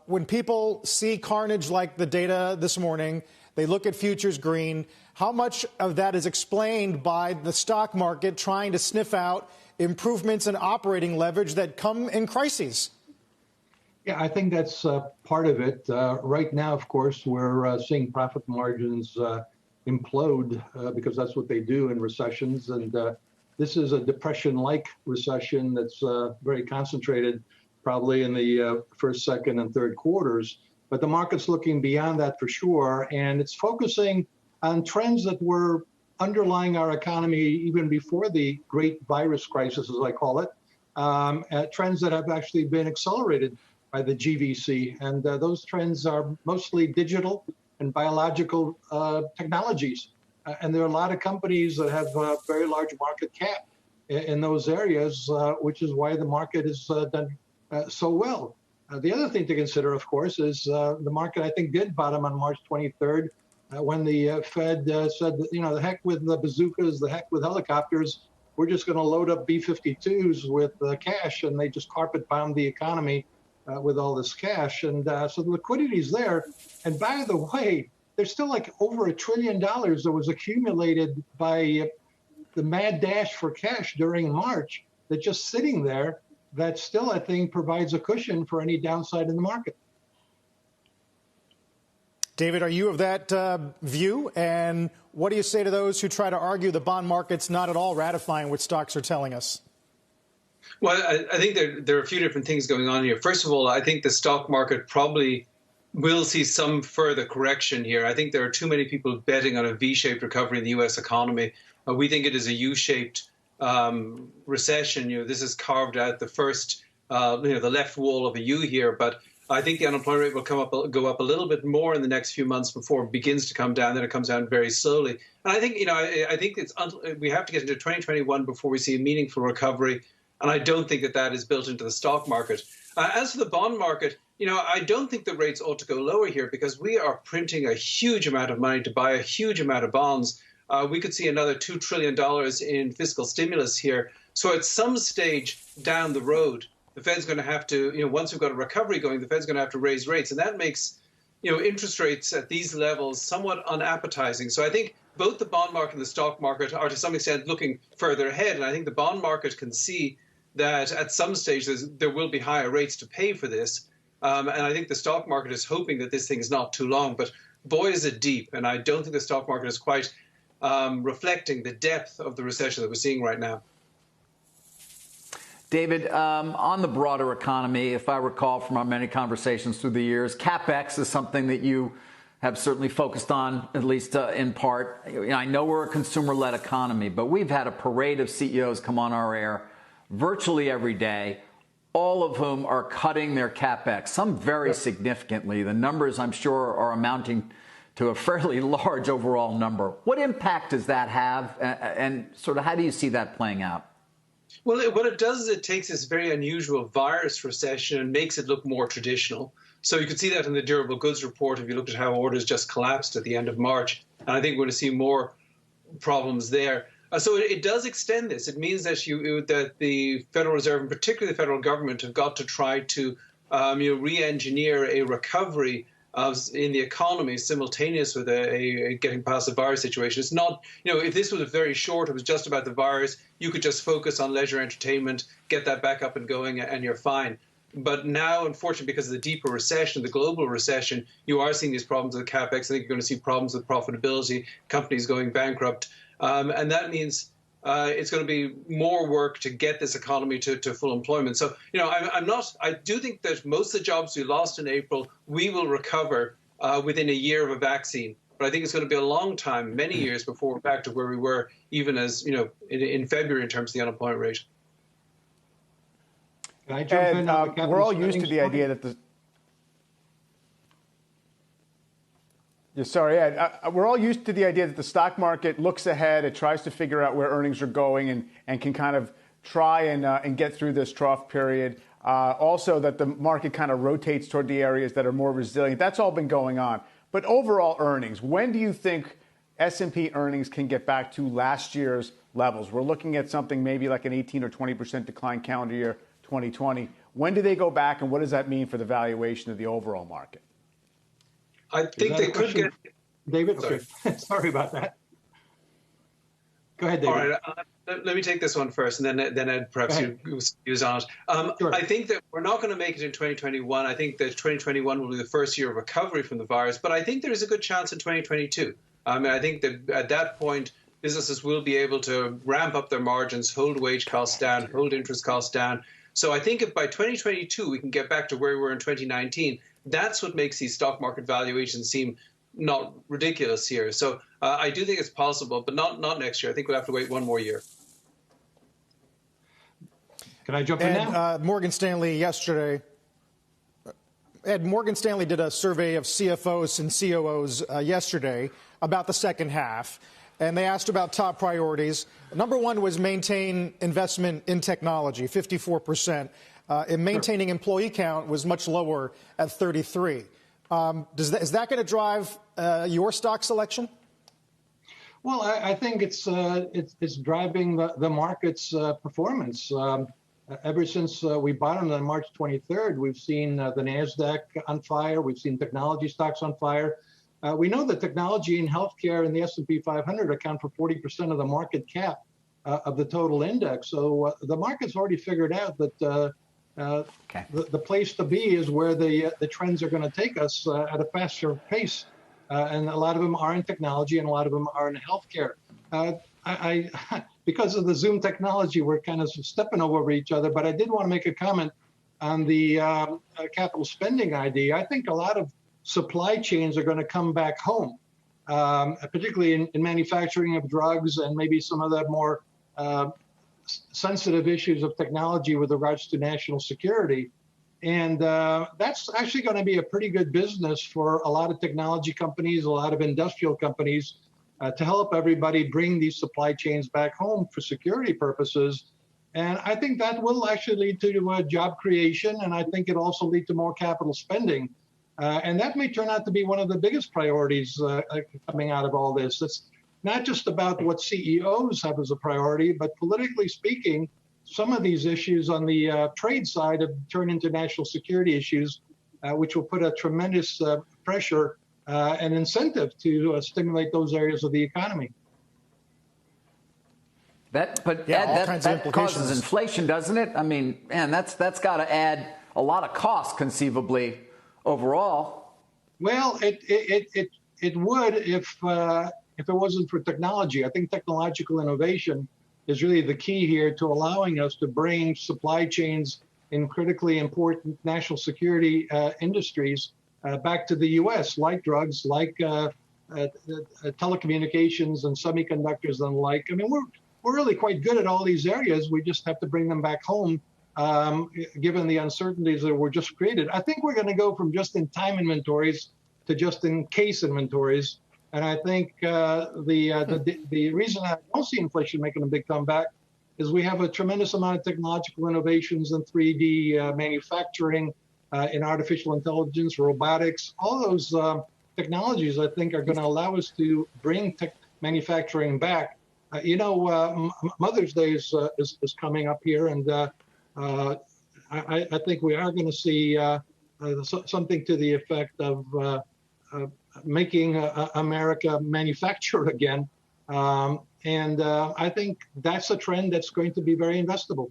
When people see carnage like the data this morning, they look at futures green. How much of that is explained by the stock market trying to sniff out improvements in operating leverage that come in crises? Yeah, I think that's part of it. Right now, of course, we're seeing profit margins implode because that's what they do in recessions. And this is a depression-like recession that's very concentrated probably in the first, second, and third quarters. But the market's looking beyond that for sure, and it's focusing on trends that were underlying our economy even before the great virus crisis, as I call it, trends that have actually been accelerated by the GVC. And those trends are mostly digital and biological technologies. And there are a lot of companies that have very large market cap in those areas, which is why the market has done so well. The other thing to consider, of course, is the market, I think, did bottom on March 23rd when the Fed said, that, you know, the heck with the bazookas, the heck with helicopters. We're just going to load up B-52s with cash, and they just carpet bombed the economy with all this cash. And so the liquidity is there. And by the way, there's still like over $1 trillion that was accumulated by the mad dash for cash during March that's just sitting there. That still, I think, provides a cushion for any downside in the market. David, are you of that view? And what do you say to those who try to argue the bond market's not at all ratifying what stocks are telling us? Well, I think there are a few different things going on here. First of all, I think the stock market probably will see some further correction here. I think there are too many people betting on a V-shaped recovery in the U.S. economy. We think it is a U-shaped recession. You know, this has carved out the first, the left wall of a U here. But I think the unemployment rate will go up a little bit more in the next few months before it begins to come down. Then it comes down very slowly. And I think, I think we have to get into 2021 before we see a meaningful recovery. And I don't think that is built into the stock market. As for the bond market, I don't think the rates ought to go lower here because we are printing a huge amount of money to buy a huge amount of bonds. We could see another $2 trillion in fiscal stimulus here. So at some stage down the road, the Fed's going to have to, once we've got a recovery going, the Fed's going to have to raise rates. And that makes, interest rates at these levels somewhat unappetizing. So I think both the bond market and the stock market are to some extent looking further ahead. And I think the bond market can see that at some stage there will be higher rates to pay for this. And I think the stock market is hoping that this thing is not too long. But boy, is it deep. And I don't think the stock market is quite reflecting the depth of the recession that we're seeing right now. David, on the broader economy, if I recall from our many conversations through the years, CapEx is something that you have certainly focused on, at least in part. I know we're a consumer-led economy, but we've had a parade of CEOs come on our air virtually every day, all of whom are cutting their CapEx, some very significantly. The numbers, I'm sure, are amounting to a fairly large overall number. What impact does that have, and sort of how do you see that playing out? Well, what it does is it takes this very unusual virus recession and makes it look more traditional. So you could see that in the durable goods report if you looked at how orders just collapsed at the end of March. And I think we're going to see more problems there. So it does extend this. It means that that the Federal Reserve, and particularly the federal government, have got to try to re-engineer a recovery in the economy simultaneous with a getting past the virus situation. It's not, if this was very short, it was just about the virus, you could just focus on leisure entertainment, get that back up and going, and you're fine. But now, unfortunately, because of the deeper recession, the global recession, you are seeing these problems with CapEx. I think you're going to see problems with profitability, companies going bankrupt. And that means it's going to be more work to get this economy to full employment. So, I do think that most of the jobs we lost in April, we will recover within a year of a vaccine. But I think it's going to be a long time, many years before we're back to where we were, even as, in February in terms of the unemployment rate. Can I jump in on the we're all used to the idea that we're all used to the idea that the stock market looks ahead, it tries to figure out where earnings are going and can kind of try and get through this trough period. Also that the market kind of rotates toward the areas that are more resilient. That's all been going on. But overall earnings, when do you think S&P earnings can get back to last year's levels? We're looking at something maybe like an 18 or 20% decline calendar year 2020. When do they go back, and what does that mean for the valuation of the overall market? I think they could get... David? Sorry. Sorry about that. Go ahead, David. All right, let me take this one first, and then Ed, perhaps you use on it. Sure. I think that we're not going to make it in 2021. I think that 2021 will be the first year of recovery from the virus, but I think there is a good chance in 2022. I think that at that point, businesses will be able to ramp up their margins, hold wage costs down, hold interest costs down. So I think if by 2022 we can get back to where we were in 2019, that's what makes these stock market valuations seem not ridiculous here. So I do think it's possible, but not next year. I think we'll have to wait one more year. Can I jump in now? Morgan Stanley yesterday. Ed, Morgan Stanley did a survey of CFOs and COOs yesterday about the second half, and they asked about top priorities. Number one was maintain investment in technology, 54%. And maintaining employee count was much lower at 33%. Is that going to drive your stock selection? Well, I think it's driving the market's performance. Ever since we bottomed on March 23rd, we've seen the NASDAQ on fire. We've seen technology stocks on fire. We know that technology and healthcare and the S&P 500 account for 40% of the market cap of the total index. So the market's already figured out that the place to be is where the trends are going to take us at a faster pace. And a lot of them are in technology and a lot of them are in healthcare. Because of the Zoom technology, we're kind of stepping over each other. But I did want to make a comment on the capital spending idea. I think a lot of supply chains are going to come back home, particularly in manufacturing of drugs and maybe some of the more sensitive issues of technology with regards to national security. And that's actually going to be a pretty good business for a lot of technology companies, a lot of industrial companies, to help everybody bring these supply chains back home for security purposes. And I think that will actually lead to job creation, and I think it also lead to more capital spending. And that may turn out to be one of the biggest priorities coming out of all this. It's not just about what CEOs have as a priority, but politically speaking, some of these issues on the trade side have turned into national security issues, which will put a tremendous pressure and incentive to stimulate those areas of the economy. Ed, that causes inflation, doesn't it? I mean, man, that's got to add a lot of cost conceivably overall. Well, it would if it wasn't for technology. I think technological innovation is really the key here to allowing us to bring supply chains in critically important national security industries back to the U.S., like drugs, like telecommunications and semiconductors and the like. I mean, we're really quite good at all these areas. We just have to bring them back home, given the uncertainties that were just created. I think we're going to go from just-in-time inventories to just-in-case inventories. And I think the reason I don't see inflation making a big comeback is we have a tremendous amount of technological innovations in 3D manufacturing, in artificial intelligence, robotics. All those technologies, I think, are going to allow us to bring manufacturing back. Mother's Day is coming up here, and I think we are going to see something to the effect of making America manufacture again. And I think that's a trend that's going to be very investable.